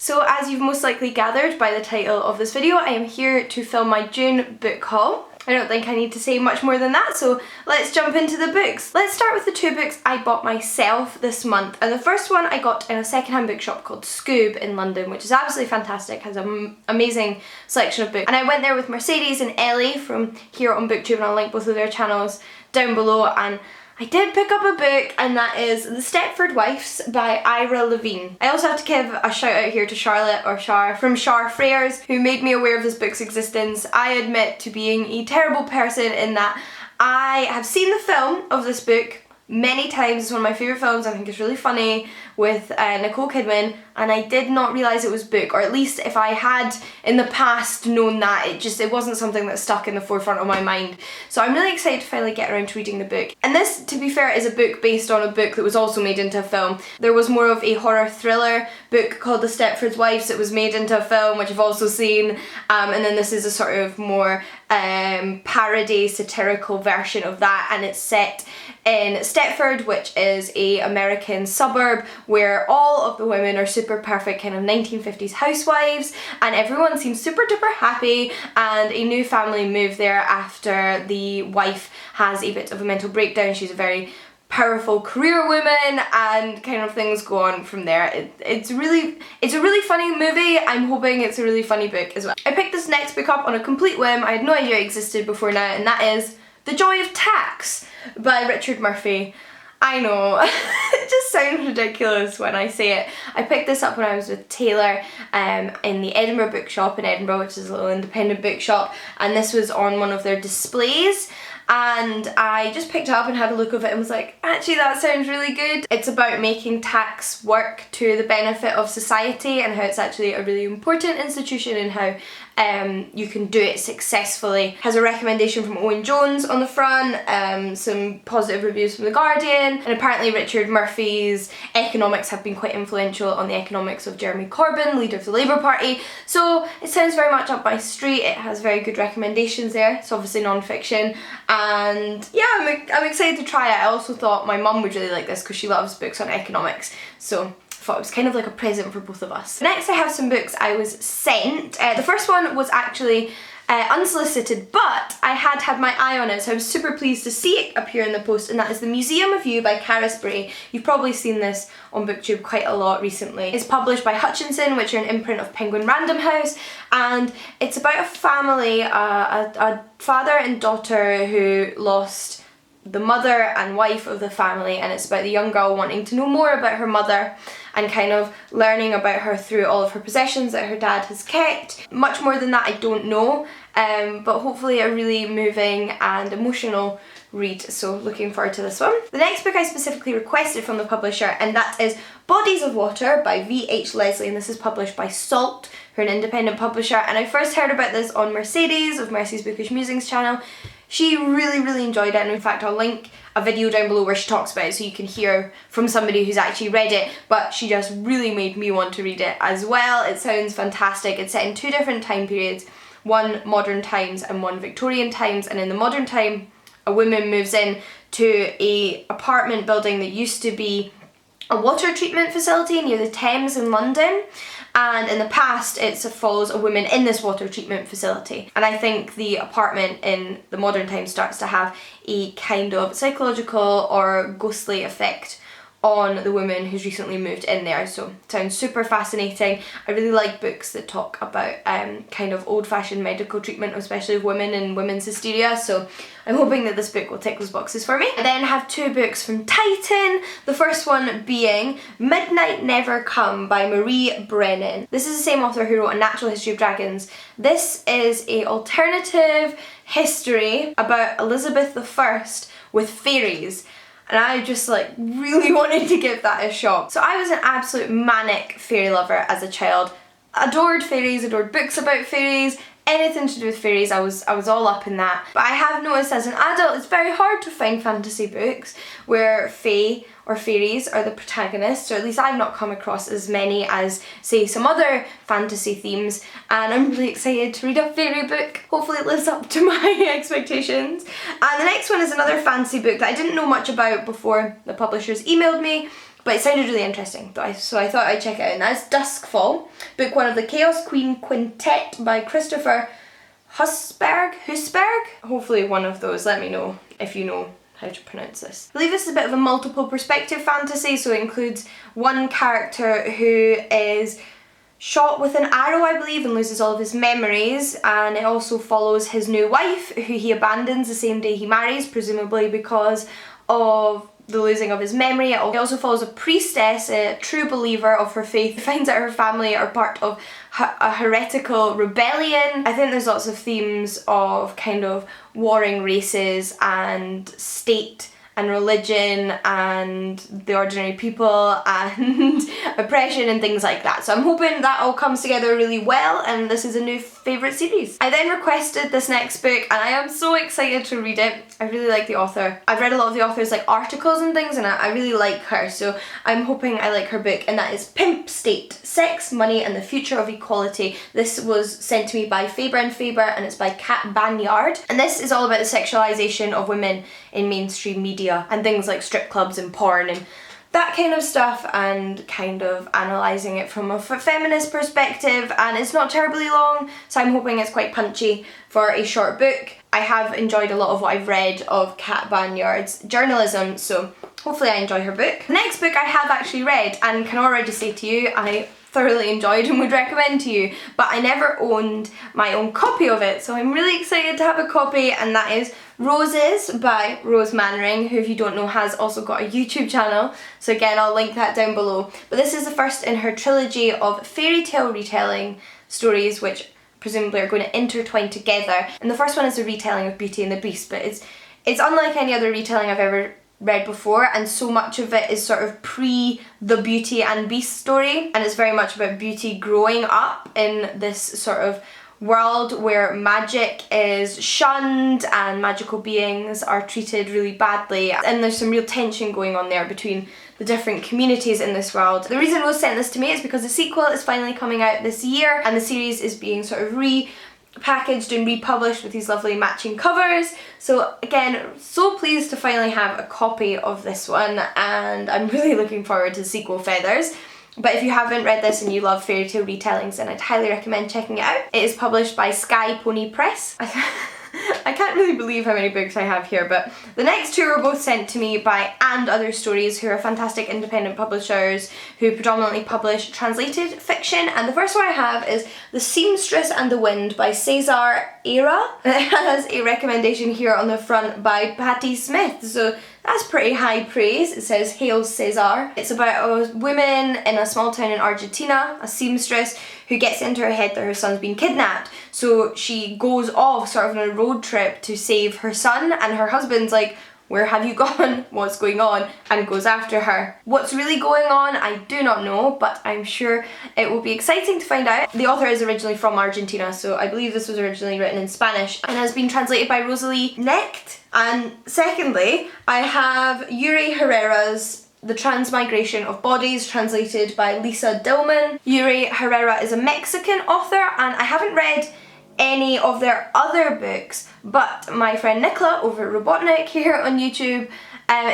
So as you've most likely gathered by the title of this video, I am here to film my June book haul. I don't think I need to say much more than that, so let's jump into the books. Let's start with the two books I bought myself this month. And the first one I got in a secondhand bookshop called Scoob in London, which is absolutely fantastic, has an amazing selection of books. And I went there with Mercedes and Ellie from here on Booktube, and I'll link both of their channels down below. And I did pick up a book, and that is The Stepford Wives by Ira Levine. I also have to give a shout out here to Charlotte, or Char, from Char Freres, who made me aware of this book's existence. I admit to being a terrible person in that I have seen the film of this book many times. It's one of my favourite films. I think it's really funny, with Nicole Kidman, and I did not realise it was book, or at least if I had in the past known that, it wasn't something that stuck in the forefront of my mind. So I'm really excited to finally get around to reading the book. And this, to be fair, is a book based on a book that was also made into a film. There was more of a horror thriller book called The Stepford Wives that was made into a film, which I've also seen, and then this is a sort of more parody, satirical version of that, and it's set in Stepford, which is a American suburb where all of the women are super perfect kind of 1950s housewives, and everyone seems super duper happy, and a new family move there after the wife has a bit of a mental breakdown. She's a very powerful career woman, and kind of things go on from there. It's a really funny movie. I'm hoping it's a really funny book as well. I picked this next book up on a complete whim. I had no idea it existed before now, and that is The Joy of Tax by Richard Murphy. I know, it just sounds ridiculous when I say it. I picked this up when I was with Taylor in the Edinburgh bookshop in Edinburgh, which is a little independent bookshop, and this was on one of their displays. And I just picked it up and had a look of it and was like, actually that sounds really good. It's about making tax work to the benefit of society, and how it's actually a really important institution, and how you can do it successfully. Has a recommendation from Owen Jones on the front, some positive reviews from The Guardian, and apparently Richard Murphy's economics have been quite influential on the economics of Jeremy Corbyn, leader of the Labour Party. So it sounds very much up my street. It has very good recommendations there. It's obviously non-fiction, and yeah, I'm excited to try it. I also thought my mum would really like this because she loves books on economics, so I thought it was kind of like a present for both of us. Next I have some books I was sent. The first one was actually unsolicited, but I had my eye on it, so I was super pleased to see it appear in the post, and that is The Museum of You by Cara Spray. You've probably seen this on Booktube quite a lot recently. It's published by Hutchinson, which are an imprint of Penguin Random House, and it's about a family, a father and daughter who lost the mother and wife of the family, and it's about the young girl wanting to know more about her mother and kind of learning about her through all of her possessions that her dad has kept. Much more than that I don't know, but hopefully a really moving and emotional read, so looking forward to this one. The next book I specifically requested from the publisher, and that is Bodies of Water by V.H. Leslie, and this is published by Salt, who are an independent publisher, and I first heard about this on Mercedes of Mercy's Bookish Musings channel. She really enjoyed it, and in fact I'll link a video down below where she talks about it so you can hear from somebody who's actually read it, but she just really made me want to read it as well. It sounds fantastic. It's set in two different time periods, one modern times and one Victorian times, and in the modern time a woman moves in to a apartment building that used to be a water treatment facility near the Thames in London, and in the past it follows a woman in this water treatment facility, and I think the apartment in the modern time starts to have a kind of psychological or ghostly effect on the woman who's recently moved in there. So it sounds super fascinating. I really like books that talk about kind of old-fashioned medical treatment, especially of women and women's hysteria, so I'm hoping that this book will tick those boxes for me. I then have two books from Titan, the first one being Midnight Never Come by Marie Brennan. This is the same author who wrote A Natural History of Dragons. This is a alternative history about Elizabeth I with fairies, and I just like really wanted to give that a shot. So I was an absolute manic fairy lover as a child. Adored fairies, adored books about fairies, anything to do with fairies, I was all up in that. But I have noticed as an adult it's very hard to find fantasy books where fae or fairies are the protagonists, or at least I've not come across as many as, say, some other fantasy themes, and I'm really excited to read a fairy book. Hopefully it lives up to my expectations. And the next one is another fantasy book that I didn't know much about before the publishers emailed me, but it sounded really interesting, so I thought I'd check it out. And that's Duskfall, book 1 of the Chaos Queen Quintet by Christopher Husberg? Hopefully one of those. Let me know if you know how to pronounce this. I believe this is a bit of a multiple perspective fantasy, so it includes one character who is shot with an arrow, I believe, and loses all of his memories, and it also follows his new wife, who he abandons the same day he marries, presumably because of the losing of his memory. It also follows a priestess, a true believer of her faith, who finds out her family are part of a heretical rebellion. I think there's lots of themes of kind of warring races and state and religion and the ordinary people and oppression and things like that. So I'm hoping that all comes together really well, and this is a new favourite series. I then requested this next book and I am so excited to read it. I really like the author. I've read a lot of the author's like articles and things, and I really like her, so I'm hoping I like her book, and that is Pimp State: Sex, Money and the Future of Equality. This was sent to me by Faber and Faber, and it's by Kat Banyard, and this is all about the sexualisation of women in mainstream media and things like strip clubs and porn and that kind of stuff, and kind of analysing it from a feminist perspective, and it's not terribly long, so I'm hoping it's quite punchy for a short book. I have enjoyed a lot of what I've read of Kat Banyard's journalism, so hopefully I enjoy her book. The next book I have actually read and can already say to you I thoroughly enjoyed and would recommend to you, but I never owned my own copy of it, so I'm really excited to have a copy, and that is Roses by Rose Mannering, who, if you don't know, has also got a YouTube channel, so again I'll link that down below. But this is the first in her trilogy of fairy tale retelling stories, which presumably are going to intertwine together, and the first one is a retelling of Beauty and the Beast, but it's unlike any other retelling I've ever read before, and so much of it is sort of pre the Beauty and Beast story, and it's very much about Beauty growing up in this sort of world where magic is shunned and magical beings are treated really badly, and there's some real tension going on there between the different communities in this world. The reason Rose sent this to me is because the sequel is finally coming out this year, and the series is being sort of packaged and republished with these lovely matching covers. So again, so pleased to finally have a copy of this one, and I'm really looking forward to sequel Feathers. But if you haven't read this and you love fairy tale retellings, then I'd highly recommend checking it out. It is published by Sky Pony Press. I can't really believe how many books I have here, but the next two were both sent to me by And Other Stories, who are fantastic independent publishers who predominantly publish translated fiction, and the first one I have is The Seamstress and the Wind by Cesar Era. It has a recommendation here on the front by Patti Smith, so that's pretty high praise. It says, "Hail Cesar." It's about a woman in a small town in Argentina, a seamstress, who gets into her head that her son's been kidnapped. So she goes off sort of on a road trip to save her son, and her husband's like, "Where have you gone? What's going on?" and goes after her. What's really going on, I do not know, but I'm sure it will be exciting to find out. The author is originally from Argentina, so I believe this was originally written in Spanish and has been translated by Rosalie Knecht. And secondly, I have Yuri Herrera's The Transmigration of Bodies, translated by Lisa Dillman. Yuri Herrera is a Mexican author, and I haven't read any of their other books, but my friend Nicola over at Robotnik here on YouTube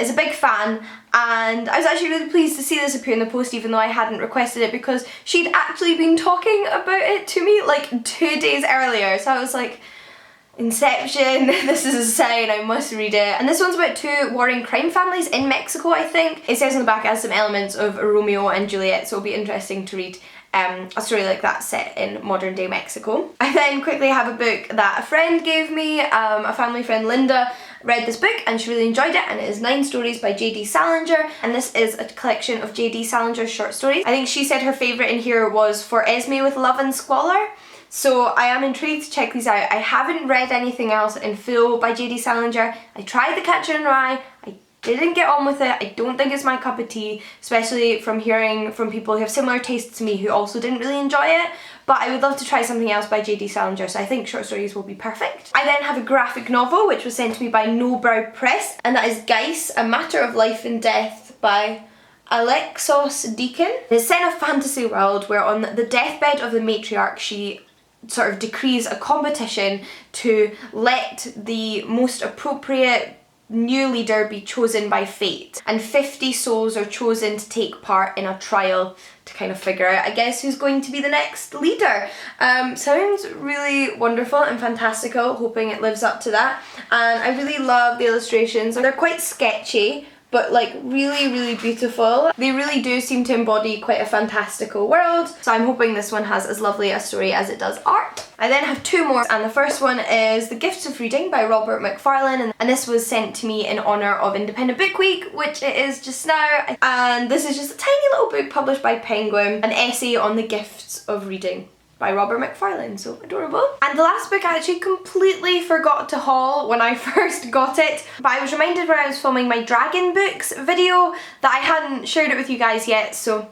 is a big fan, and I was actually really pleased to see this appear in the post even though I hadn't requested it, because she'd actually been talking about it to me like 2 days earlier, so I was like, Inception, this is a sign, I must read it. And this one's about two warring crime families in Mexico, I think. It says on the back it has some elements of Romeo and Juliet, so it'll be interesting to read a story like that set in modern day Mexico. I then quickly have a book that a friend gave me, a family friend, Linda, read this book and she really enjoyed it, and it is 9 Stories by J.D. Salinger, and this is a collection of J.D. Salinger's short stories. I think she said her favourite in here was For Esme with Love and Squalor. So I am intrigued to check these out. I haven't read anything else in full by J.D. Salinger. I tried The Catcher in Rye. I didn't get on with it. I don't think it's my cup of tea, especially from hearing from people who have similar tastes to me who also didn't really enjoy it. But I would love to try something else by J.D. Salinger, so I think short stories will be perfect. I then have a graphic novel which was sent to me by No Brow Press, and that is Geis, A Matter of Life and Death by Alexos Deakin. It's set in a fantasy world where on the deathbed of the matriarch she sort of decrees a competition to let the most appropriate new leader be chosen by fate, and 50 souls are chosen to take part in a trial to kind of figure out, I guess, who's going to be the next leader. Sounds really wonderful and fantastical, hoping it lives up to that. And I really love the illustrations. They're quite sketchy, but like really beautiful. They really do seem to embody quite a fantastical world, so I'm hoping this one has as lovely a story as it does art. I then have two more, and the first one is The Gifts of Reading by Robert Macfarlane, and this was sent to me in honour of Independent Book Week, which it is just now, and this is just a tiny little book published by Penguin, an essay on the gifts of reading by Robert Macfarlane, so adorable. And the last book I actually completely forgot to haul when I first got it, but I was reminded when I was filming my Dragon Books video that I hadn't shared it with you guys yet, so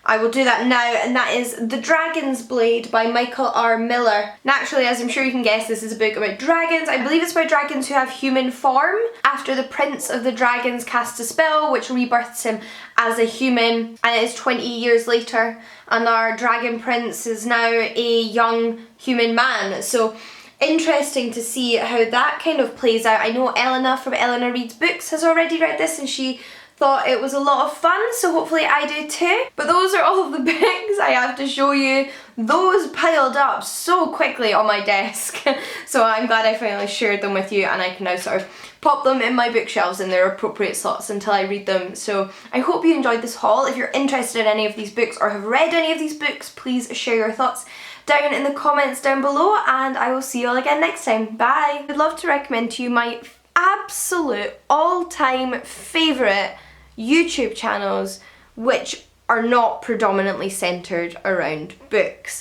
I will do that now, and that is The Dragon's Blade by Michael R. Miller. Naturally, as I'm sure you can guess, this is a book about dragons. I believe it's about dragons who have human form after the Prince of the Dragons casts a spell which rebirths him as a human, and it is 20 years later, and our dragon prince is now a young human man. So interesting to see how that kind of plays out. I know Elena from Eleanor Reads Books has already read this, and she thought it was a lot of fun, so hopefully I do too. But those are all of the books I have to show you. Those piled up so quickly on my desk, so I'm glad I finally shared them with you, and I can now sort of pop them in my bookshelves in their appropriate slots until I read them. So I hope you enjoyed this haul. If you're interested in any of these books or have read any of these books, please share your thoughts down in the comments down below, and I will see you all again next time. Bye! I'd love to recommend to you my absolute all-time favourite YouTube channels which are not predominantly centred around books.